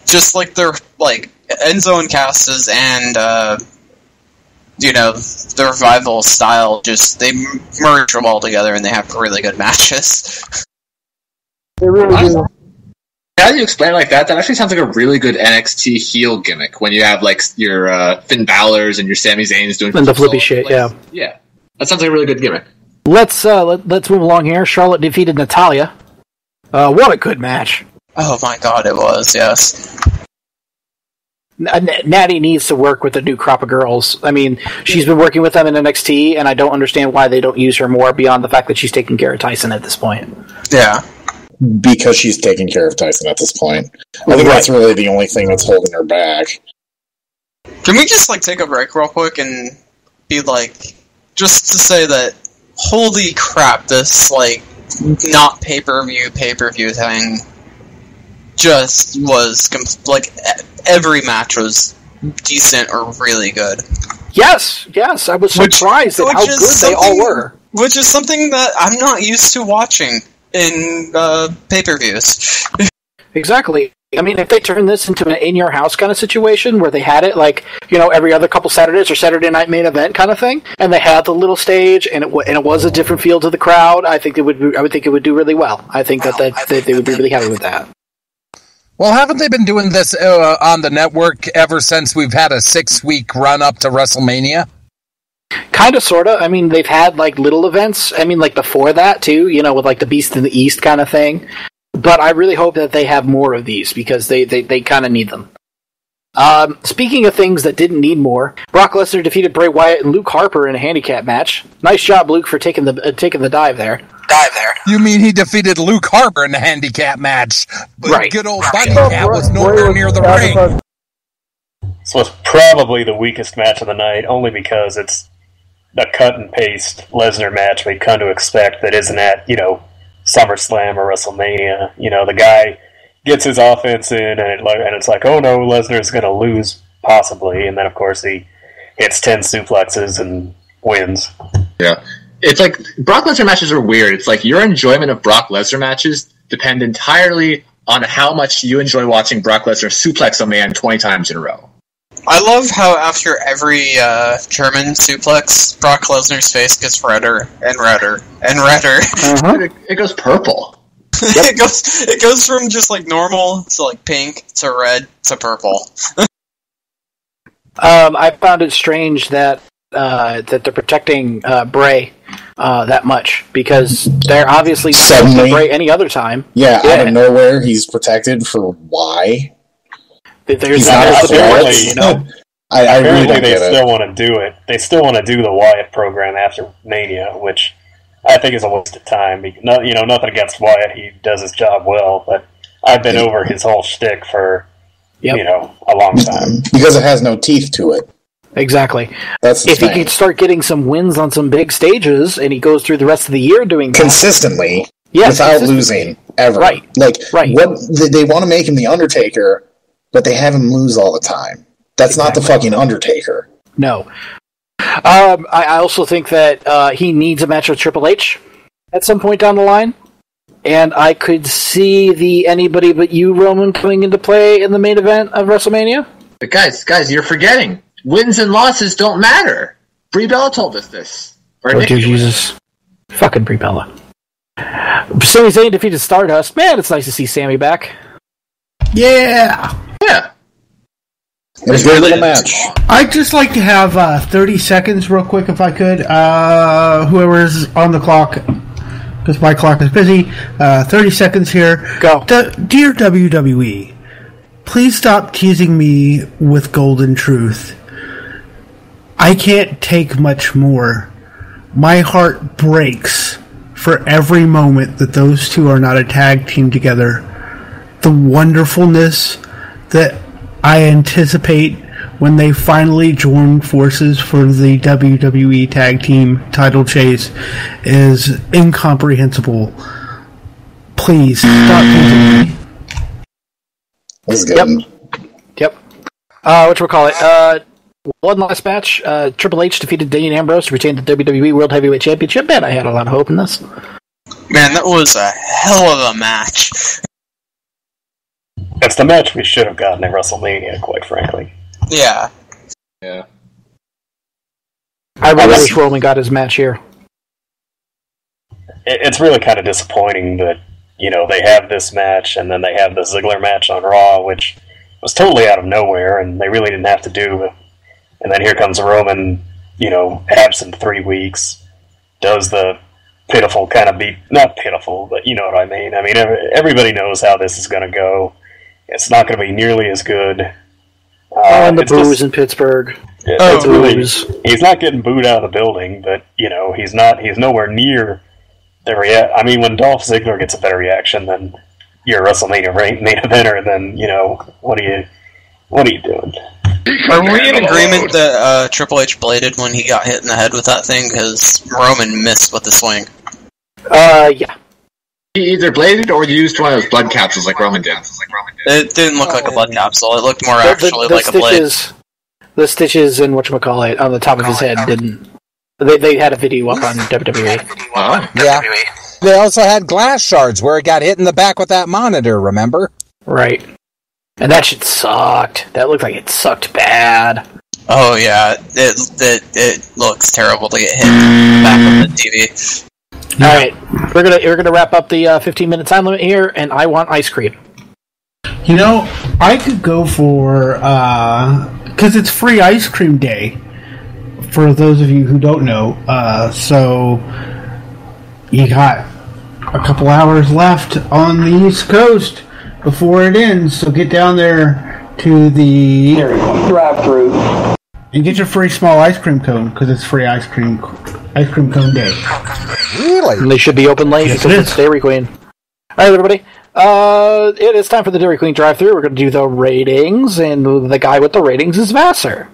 just their Enzo and Cass's and the revival style, just they merge them all together and they have really good matches. They really do. Now that you explain it like that actually sounds like a really good NXT heel gimmick when you have your Finn Balor's and your Sami Zayn's doing and the flippy shit. Yeah, that sounds like a really good gimmick. Let's move along here. Charlotte defeated Natalya. What a good match! Oh my god, it was, yes. Natty needs to work with the new crop of girls. I mean, she's been working with them in NXT, and I don't understand why they don't use her more beyond the fact that she's taking care of Tyson at this point. Yeah. Because she's taking care of Tyson at this point. I think that's really the only thing that's holding her back. Can we just take a break real quick and be just to say that holy crap, this not pay-per-view thing just was every match was decent or really good. Yes, I was surprised at how good they all were. Which is something that I'm not used to watching in pay-per-views. Exactly. I mean, if they turn this into an in-your-house kind of situation where they had it every other couple Saturdays or Saturday night main event kind of thing, and they had the little stage and it was a different feel to the crowd, I would think it would do really well. I think that they would be really happy with that. Well, haven't they been doing this on the network ever since we've had a 6-week run up to WrestleMania? Kind of, sort of. I mean, they've had little events. I mean, before that too. With the Beast in the East kind of thing. But I really hope that they have more of these because they kind of need them. Speaking of things that didn't need more, Brock Lesnar defeated Bray Wyatt and Luke Harper in a handicap match. Nice job, Luke, for taking the dive there. You mean he defeated Luke Harper in a handicap match? But right. Good old Bunny Cat was nowhere near the ring. This was probably the weakest match of the night, only because it's a cut and paste Lesnar match we've come to expect that isn't at, SummerSlam or WrestleMania. The guy gets his offense in and it's like, oh no, Lesnar's going to lose possibly, and then of course he hits 10 suplexes and wins. Yeah. It's Brock Lesnar matches are weird. It's your enjoyment of Brock Lesnar matches depend entirely on how much you enjoy watching Brock Lesnar suplex a man 20 times in a row. I love how after every German suplex, Brock Lesnar's face gets redder and redder and redder. Uh-huh. It goes purple. Yep. It goes from just normal to pink to red to purple. I found it strange that they're protecting Bray that much because they're obviously suddenly Bray any other time. Yeah, out of nowhere he's protected for why? There's apparently, I really don't they get still it. want to do it. They still want to do the Wyatt program after Mania, which I think is a waste of time. Nothing against Wyatt; he does his job well, but I've been over his whole shtick for a long time. Because it has no teeth to it. Exactly. That's the if thing. he could start getting some wins on some big stages, and he goes through the rest of the year doing that, consistently, without losing ever. Right. What they want to make him the Undertaker, but they have him lose all the time. That's not the fucking Undertaker. No. I also think that he needs a match with Triple H at some point down the line. And I could see the Anybody But You Roman coming into play in the main event of WrestleMania. But guys, you're forgetting. Wins and losses don't matter. Brie Bella told us this. Dear Jesus. Fucking Brie Bella. Sami Zayn defeated Stardust. Man, it's nice to see Sammy back. Yeah. Yeah. It was a great little match. I'd just like to have 30 seconds real quick if I could. Whoever's on the clock, because my clock is busy. 30 seconds here. Go. Dear WWE, please stop teasing me with Golden Truth. I can't take much more. My heart breaks for every moment that those two are not a tag team together. The wonderfulness that I anticipate when they finally join forces for the WWE Tag Team title chase is incomprehensible. Please stop teasing me. That's good. Yep. Whatchamacallit? One last match. Triple H defeated Dean Ambrose to retain the WWE World Heavyweight Championship. Man, I had a lot of hope in this. Man, that was a hell of a match. That's the match we should have gotten at WrestleMania, quite frankly. Yeah. Yeah. I really wish Roman got his match here. It's really kind of disappointing that, they have this match, and then they have the Ziggler match on Raw, which was totally out of nowhere, and they really didn't have to do. And then here comes Roman, absent 3 weeks, does the pitiful kind of not pitiful, but you know what I mean. I mean, everybody knows how this is going to go. It's not going to be nearly as good. And the boos in Pittsburgh. It's really, he's not getting booed out of the building, but he's nowhere near the I mean, when Dolph Ziggler gets a better reaction than your WrestleMania main eventer, then what are you doing? Are we in agreement that Triple H bladed when he got hit in the head with that thing? Because Roman missed with the swing. Yeah. He either bladed or used one of those blood capsules like Roman did. It didn't look like a blood capsule. It looked more actually like a blade. The stitches and whatchamacallit on the top of his head didn't. They had a video up on WWE. Yeah. They also had glass shards where it got hit in the back with that monitor, remember? Right. And that shit sucked. That looked like it sucked bad. Oh yeah, it looks terrible to get hit back on the TV. All right, we're gonna wrap up the 15-minute time limit here, and I want ice cream. I could go for because it's free ice cream day. For those of you who don't know, so you got a couple hours left on the East Coast before it ends, so get down there to the drive-thru and get your free small ice cream cone because it's free ice cream cone day. Really? And they should be open late because it's Dairy Queen. All right, everybody. It is time for the Dairy Queen drive-thru. We're going to do the ratings, and the guy with the ratings is Vassar.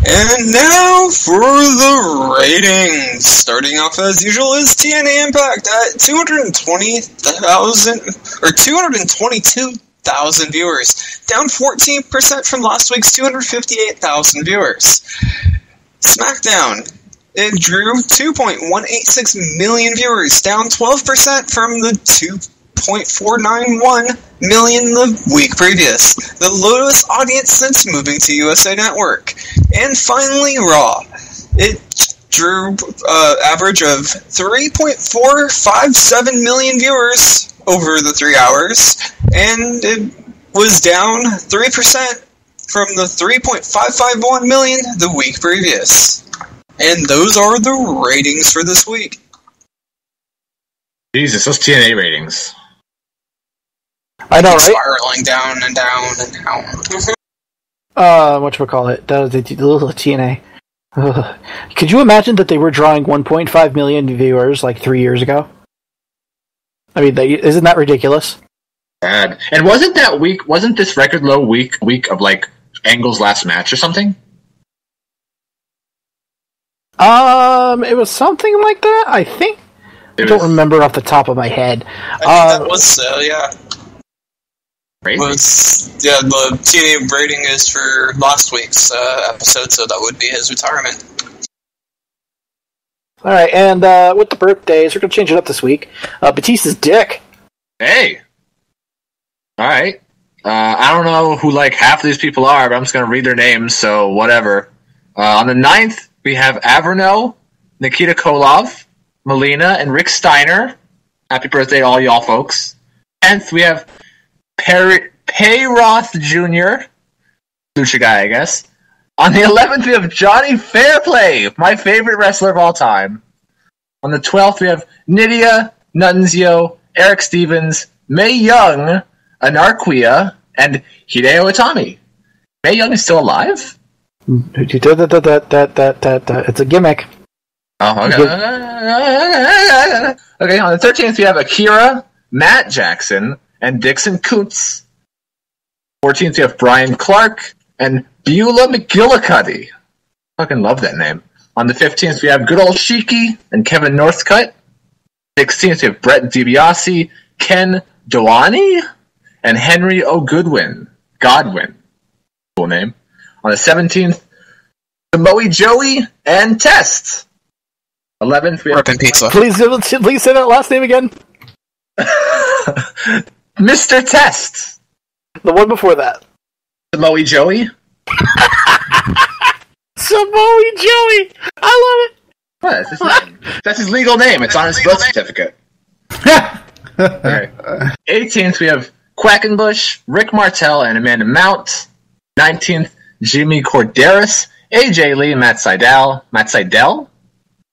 And now for the ratings. Starting off as usual is TNA Impact at 220,000 or 222,000 viewers, down 14% from last week's 258,000 viewers. SmackDown, it drew 2.186 million viewers, down 12% from the 2.491 million the week previous, the lowest audience since moving to USA Network. And finally, Raw. It drew average of 3.457 million viewers over the 3 hours, and it was down 3% from the 3.551 million the week previous. And those are the ratings for this week. Jesus, those TNA ratings. I know, right? Spiraling down and down and down. Whatchamacallit? The little TNA. Could you imagine that they were drawing 1.5 million viewers like 3 years ago? I mean, isn't that ridiculous? Bad. And wasn't this record low week of like Angle's last match or something? It was something like that, I think. I don't remember off the top of my head. I think that was, yeah. The TNA rating is for last week's episode, so that would be his retirement. Alright, and with the birthdays, we're going to change it up this week. Batista's dick. Hey! Alright. I don't know who like half of these people are, but I'm just going to read their names, so whatever. On the 9th, we have Averno, Nikita Koloff, Melina, and Rick Steiner. Happy birthday to all y'all folks. 10th, we have Payroth Jr., Lucha guy, I guess. On the 11th, we have Johnny Fairplay, my favorite wrestler of all time. On the 12th, we have Nydia, Nunzio, Eric Stevens, Mae Young, Anarquia, and Hideo Itami. Mae Young is still alive? It's a gimmick. Oh, okay. Okay, on the 13th, we have Akira, Matt Jackson, and Dixon Koontz. 14th, we have Brian Clark and Beulah McGillicuddy. Fucking love that name. On the 15th, we have good old Shiki and Kevin Northcutt. 16th, we have Brett DiBiase, Ken Doani, and Henry Godwin. Cool name. On the 17th, Samoa Joey and Test. 11th, we have Pizza. Please say that last name again. Mr. Test. The one before that. Samoa Joey. Samoa Joey. I love it. What? That's his name. That's his legal name. It's on his birth certificate. Okay. 18th, we have Quackenbush, Rick Martel, and Amanda Mount. 19th, Jimmy Corderas, AJ Lee, and Matt Seidel?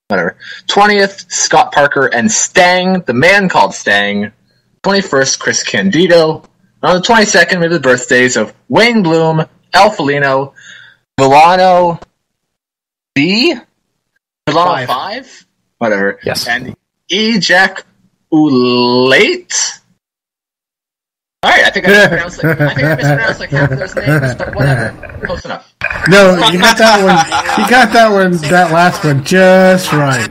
Whatever. 20th, Scott Parker and Stang, the man called Stang. 21st, Chris Candido. On the 22nd, we have the birthdays of Wayne Bloom, El Felino, Villano 5? Whatever. Yes. And Ejac Ulate. Alright, I think I mispronounced like half of those names, but whatever. Close enough. No, you got that one. You got that last one just right.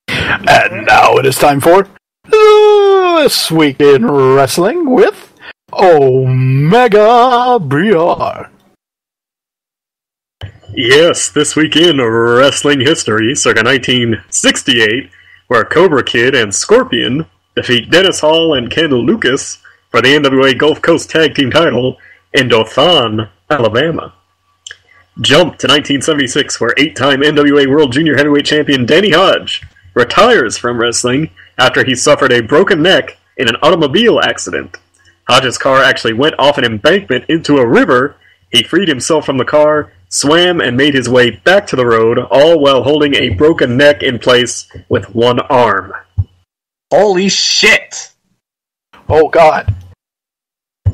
And now it is time for This Week in Wrestling with Omega BR. Yes, This Week in Wrestling History, circa 1968, where Cobra Kid and Scorpion defeat Dennis Hall and Ken Lucas for the NWA Gulf Coast Tag Team title in Dothan, Alabama. Jump to 1976, where 8-time NWA World Junior Heavyweight Champion Danny Hodge retires from wrestling after he suffered a broken neck in an automobile accident. Hodge's car actually went off an embankment into a river. He freed himself from the car, swam, and made his way back to the road, all while holding a broken neck in place with one arm. Holy shit! Oh god.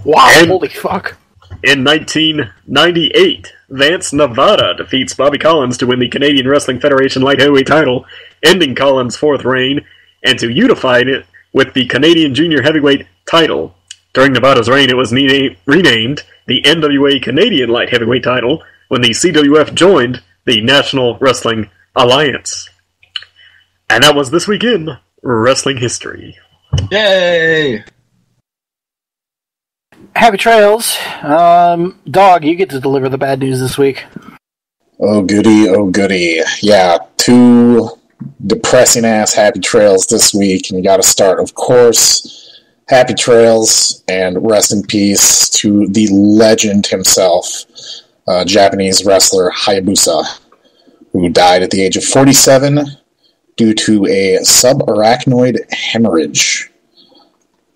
Wow, And holy fuck. in 1998, Vance Nevada defeats Bobby Collins to win the Canadian Wrestling Federation Light Heavyweight title, ending Collins' fourth reign, and to unify it with the Canadian Junior Heavyweight title. During Nevada's reign, it was renamed the NWA Canadian Light Heavyweight title when the CWF joined the National Wrestling Alliance. And that was This Week in Wrestling History. Yay! Happy trails. Dog, you get to deliver the bad news this week. Oh goody, oh goody. Yeah, 2 depressing-ass happy trails this week, and you gotta start, of course, happy trails, and rest in peace to the legend himself, Japanese wrestler Hayabusa, who died at the age of 47 due to a subarachnoid hemorrhage.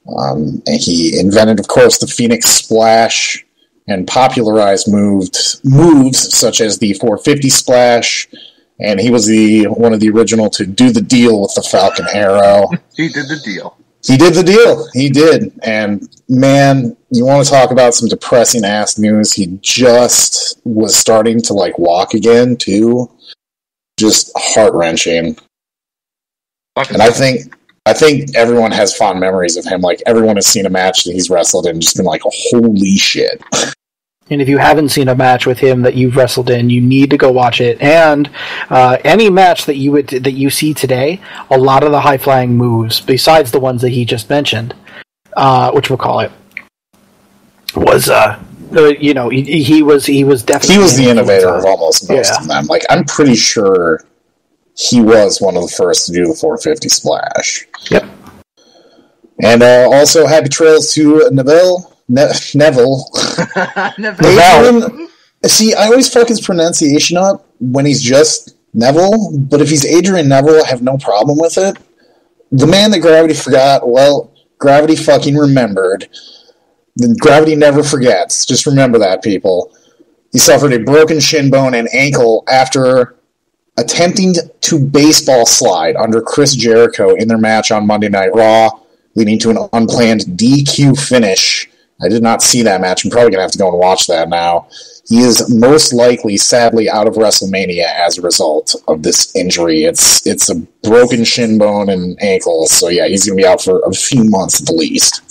And he invented, of course, the Phoenix Splash and popularized moves such as the 450 Splash, and he was one of the original to do the deal with the Falcon Arrow. He did the deal. He did the deal. He did. And, man, you want to talk about some depressing-ass news. He just was starting to, walk again, too. Just heart-wrenching. And I think I think everyone has fond memories of him. Like, everyone has seen a match that he's wrestled in and just been like, holy shit. And if you haven't seen a match with him that you've wrestled in, you need to go watch it. And any match that you see today, a lot of the high-flying moves, besides the ones that he just mentioned, which we'll call it, was he was definitely the innovator of almost most of them. Like, I'm pretty sure he was one of the first to do the 450 splash. Yep. And also, happy trails to Neville. Neville. Adrian, see, I always fuck his pronunciation up when he's just Neville, but if he's Adrian Neville, I have no problem with it. The man that Gravity forgot, well, Gravity fucking remembered. Then Gravity never forgets. Just remember that, people. He suffered a broken shin bone and ankle after attempting to baseball slide under Chris Jericho in their match on Monday Night Raw, leading to an unplanned DQ finish. I did not see that match. I'm probably going to have to go and watch that now. He is most likely, sadly, out of WrestleMania as a result of this injury. It's a broken shin bone and ankle, so yeah, he's going to be out for a few months at the least.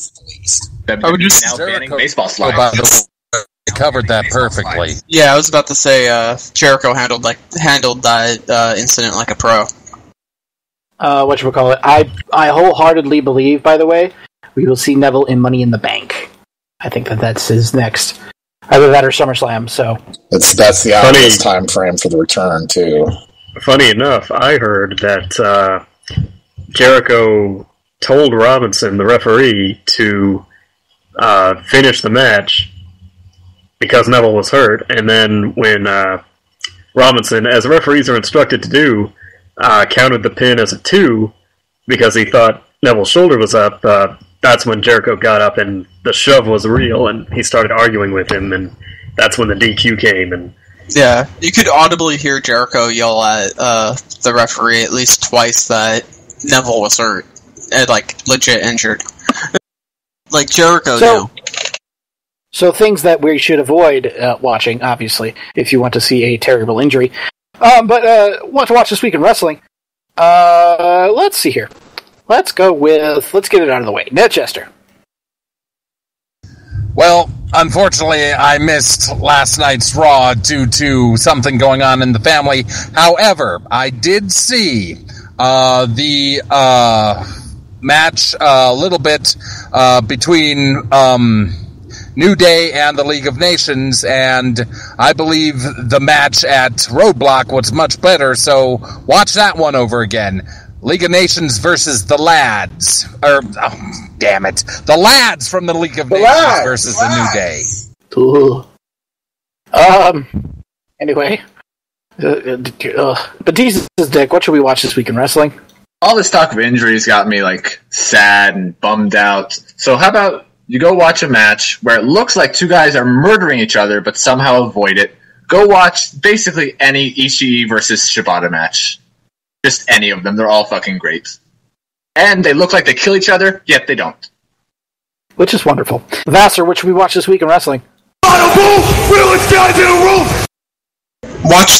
I would just now banning baseball slides. They covered that perfectly. Yeah, I was about to say Jericho handled that incident like a pro. Whatchamacallit, I wholeheartedly believe, by the way, we will see Neville in Money in the Bank. I think that's his next. Either that or SummerSlam, so. That's the obvious time frame for the return, too. Funny enough, I heard that Jericho told Robinson, the referee, to finish the match because Neville was hurt, and then when Robinson, as referees are instructed to do, counted the pin as a 2 because he thought Neville's shoulder was up, that's when Jericho got up and the shove was real, and he started arguing with him, and that's when the DQ came. And yeah, you could audibly hear Jericho yell at the referee at least twice that Neville was hurt and legit injured. Like Jericho knew. So things that we should avoid watching, obviously, if you want to see a terrible injury. But want to watch This Week in Wrestling? Let's see here. Let's get it out of the way. Ned Chester. Well, unfortunately, I missed last night's Raw due to something going on in the family. However, I did see the match a little bit between New Day and the League of Nations, and I believe the match at Roadblock was much better, so watch that one over again. League of Nations versus the Lads. The Lads from the League of Nations versus the New Day. Ooh. Anyway. Batista's dick, what should we watch this week in wrestling? All this talk of injuries got me, sad and bummed out. So how about you go watch a match where it looks like two guys are murdering each other, but somehow avoid it. Go watch basically any Ishii versus Shibata match. Just any of them. They're all fucking great. And they look like they kill each other, yet they don't. Which is wonderful. Vassar, what should we watch this week in wrestling? Watch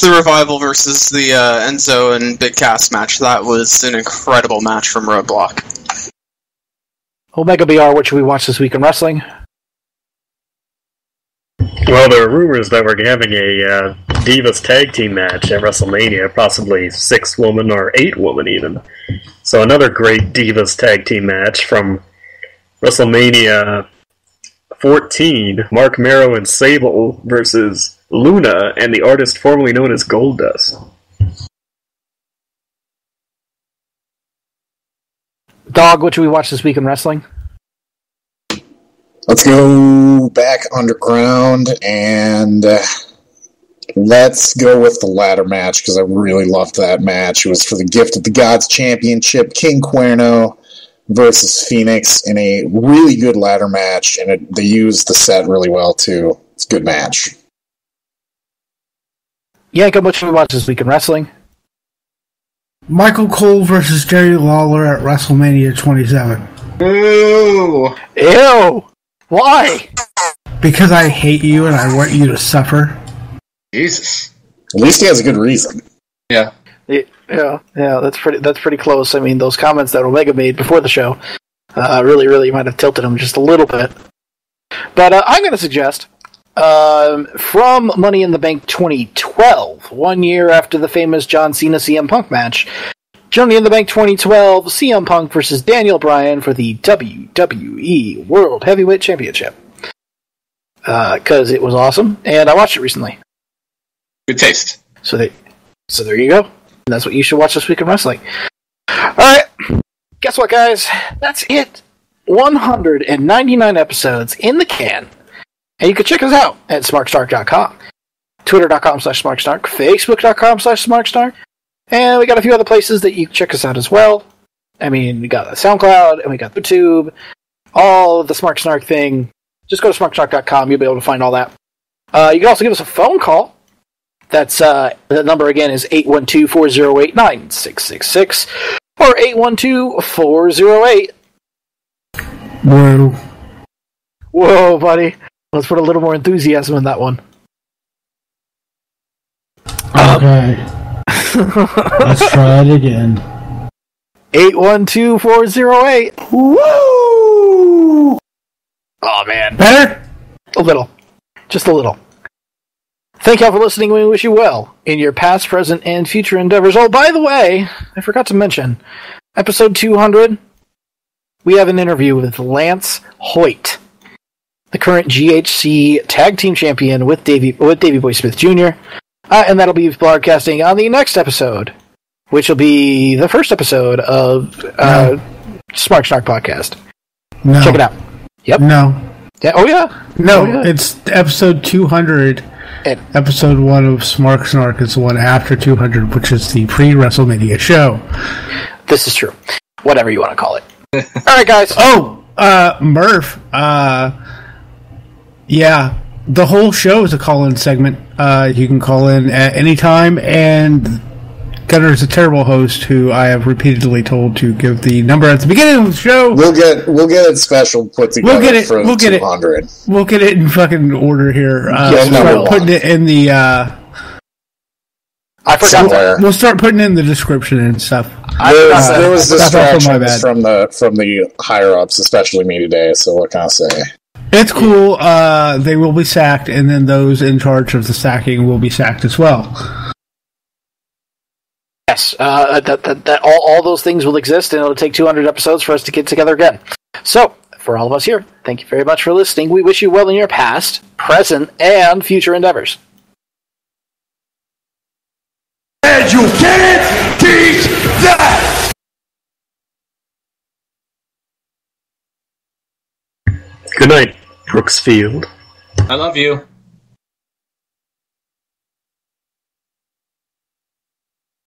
the Revival versus the Enzo and Big Cass match. That was an incredible match from Roadblock. Omega BR, what should we watch this week in wrestling? Well, there are rumors that we're having a Divas tag team match at WrestleMania, possibly 6-woman or 8-woman even. So another great Divas tag team match from WrestleMania 14, Mark Mero and Sable versus Luna and the artist formerly known as Goldust. Dog, what should we watch this week in wrestling? Let's go back underground and let's go with the ladder match because I really loved that match. It was for the Gift of the Gods Championship, King Cuerno versus Phoenix in a really good ladder match, and they used the set really well too. It's a good match. Yanko, what should we watch this week in wrestling? Michael Cole versus Jerry Lawler at WrestleMania 27. Ooh! Ew! Why? Because I hate you and I want you to suffer. Jesus. At least he has a good reason. Yeah. Yeah, that's pretty close. I mean, those comments that Omega made before the show really might have tilted him just a little bit. But I'm going to suggest from Money in the Bank 2012, 1 year after the famous John Cena CM Punk match, Money in the Bank 2012, CM Punk versus Daniel Bryan for the WWE World Heavyweight Championship. Because it was awesome, and I watched it recently. Good taste. So there you go. And that's what you should watch this week in wrestling. Alright, guess what, guys? That's it. 199 episodes in the can. And you can check us out at smarksnark.com, twitter.com/smarksnark, facebook.com/smarksnark, and we got a few other places that you can check us out as well. I mean, we got SoundCloud, and we got YouTube, all of the Smart Snark thing. Just go to smarksnark.com, you'll be able to find all that. You can also give us a phone call. That's, the number again is 812-408-9666, or 812-408. Whoa. Whoa, buddy. Let's put a little more enthusiasm in that one. Okay. Let's try it again. 812-408. Woo! Oh, man. Better? A little. Just a little. Thank y'all for listening. We wish you well in your past, present, and future endeavors. Oh, by the way, I forgot to mention, episode 200, we have an interview with Lance Hoyt, the current GHC Tag Team Champion with Davey Boy Smith Jr., and that'll be broadcasting on the next episode, which will be the first episode of Smart Snark Podcast. No. Check it out. Yep. No. Yeah. Oh, yeah. No, Oh, yeah. it's episode 200. Episode 1 of Smark Snark is the one after 200, which is the pre-WrestleMania show. This is true. Whatever you want to call it. All right, guys. Oh, Murph. Yeah, the whole show is a call-in segment. You can call in at any time, and Gunnar is a terrible host who I have repeatedly told to give the number at the beginning of the show. We'll get it special put together for 200. We'll get it in fucking order here. Putting it in the. I forgot that. We'll start putting it in the description and stuff. There was distractions from the higher ups, especially me today. So what can I say? It's cool. They will be sacked, and then those in charge of the sacking will be sacked as well. Yes, that all those things will exist, and it'll take 200 episodes for us to get together again. So, for all of us here, thank you very much for listening. We wish you well in your past, present, and future endeavors. And you can't teach that! Good night, Brooksfield. I love you.